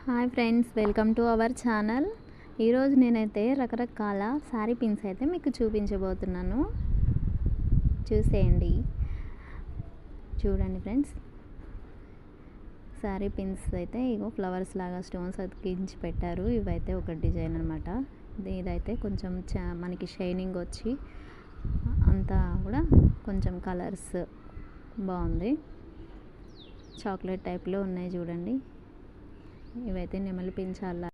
Hi friends, welcome to our channel. ఈరోజు నేనైతే రకరకాల శారీ పిన్స్ అయితే మీకు చూపించబోతున్నాను. చూసేయండి. చూడండి ఫ్రెండ్స్, శారీ పిన్స్ అయితే ఇగో ఫ్లవర్స్ లాగా స్టోన్స్ అతికించి పెట్టారు. ఇవైతే ఒక డిజైన్ అనమాట. ఇదైతే కొంచెం మనకి షైనింగ్ వచ్చి అంతా కూడా కొంచెం కలర్స్ బాగుంది. చాక్లెట్ టైప్లో ఉన్నాయి చూడండి. ఇవైతే నెమలి పించాల.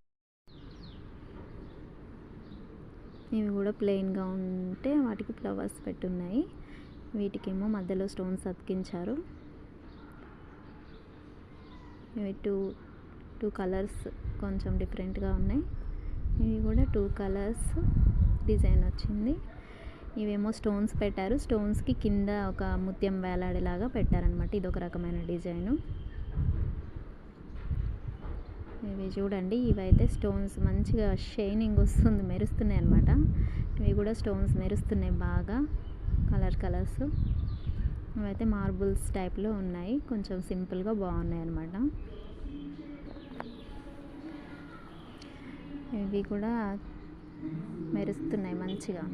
ఇవి కూడా ప్లెయిన్గా ఉంటే వాటికి ఫ్లవర్స్ పెట్టున్నాయి. వీటికేమో మధ్యలో స్టోన్స్ అతికించారు. ఇవి టూ కలర్స్ కొంచెం డిఫరెంట్గా ఉన్నాయి. ఇవి కూడా 2 కలర్స్ డిజైన్ వచ్చింది. ఇవేమో స్టోన్స్ పెట్టారు. స్టోన్స్కి కింద ఒక ముత్యం వేలాడేలాగా పెట్టారనమాట. ఇది ఒక రకమైన డిజైను. ఇవి చూడండి, ఇవైతే స్టోన్స్ మంచిగా షైనింగ్ వస్తుంది, మెరుస్తున్నాయి అనమాట. ఇవి కూడా స్టోన్స్ మెరుస్తున్నాయి బాగా, కలర్స్. ఇవైతే మార్బుల్స్ టైప్లో ఉన్నాయి, కొంచెం సింపుల్గా బాగున్నాయి అనమాట. ఇవి కూడా మెరుస్తున్నాయి మంచిగా.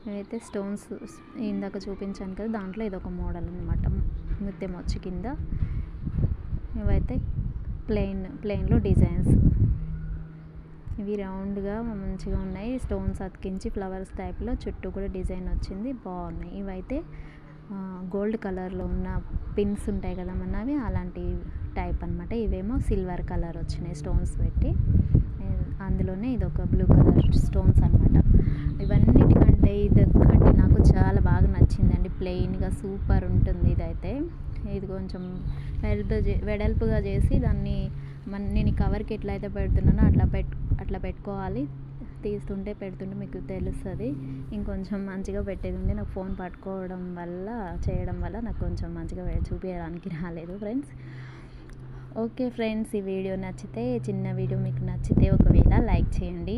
ఇవైతే స్టోన్స్ ఇందాక చూపించాను కదా, దాంట్లో ఇదొక మోడల్ అనమాట. ముత్యం వచ్చి కింద. ఇవైతే ప్లెయిన్లో డిజైన్స్. ఇవి రౌండ్గా మంచిగా ఉన్నాయి. స్టోన్స్ అతికించి ఫ్లవర్స్ టైప్లో చుట్టూ కూడా డిజైన్ వచ్చింది, బాగున్నాయి. ఇవైతే గోల్డ్ కలర్లో ఉన్న పిన్స్ ఉంటాయి కదా మనవి, అలాంటి టైప్ అనమాట. ఇవేమో సిల్వర్ కలర్ వచ్చినాయి స్టోన్స్ పెట్టి. అందులోనే ఇదొక బ్లూ కలర్ స్టోన్స్ అనమాట. ఇవన్నిటికంటే ఇదొక్కటి నాకు చాలా బాగా నచ్చిందండి. ప్లెయిన్గా సూపర్ ఉంటుంది ఇదైతే. ఇది కొంచెం వెడల్పుగా చేసి దాన్ని నేను కవర్కి ఎట్లయితే పెడుతున్నానో అట్లా పెట్టుకోవాలి. తీస్తుంటే పెడుతుంటే మీకు తెలుస్తుంది. ఇంకొంచెం మంచిగా పెట్టేది ఉంది. నాకు ఫోన్ పట్టుకోవడం వల్ల చేయడం వల్ల నాకు కొంచెం మంచిగా చూపించడానికి రాలేదు ఫ్రెండ్స్. ఓకే ఫ్రెండ్స్, ఈ వీడియో నచ్చితే, చిన్న వీడియో మీకు నచ్చితే ఒకవేళ లైక్ చేయండి,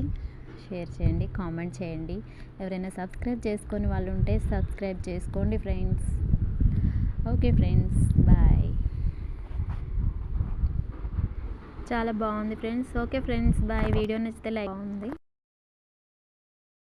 షేర్ చేయండి, కామెంట్ చేయండి. ఎవరైనా సబ్స్క్రైబ్ చేసుకొని వాళ్ళు ఉంటే సబ్స్క్రైబ్ చేసుకోండి ఫ్రెండ్స్. Okay friends, bye. చాలా బాగుంది friends. Okay friends, bye. Video నచ్చితే లైక్ బాగుంది.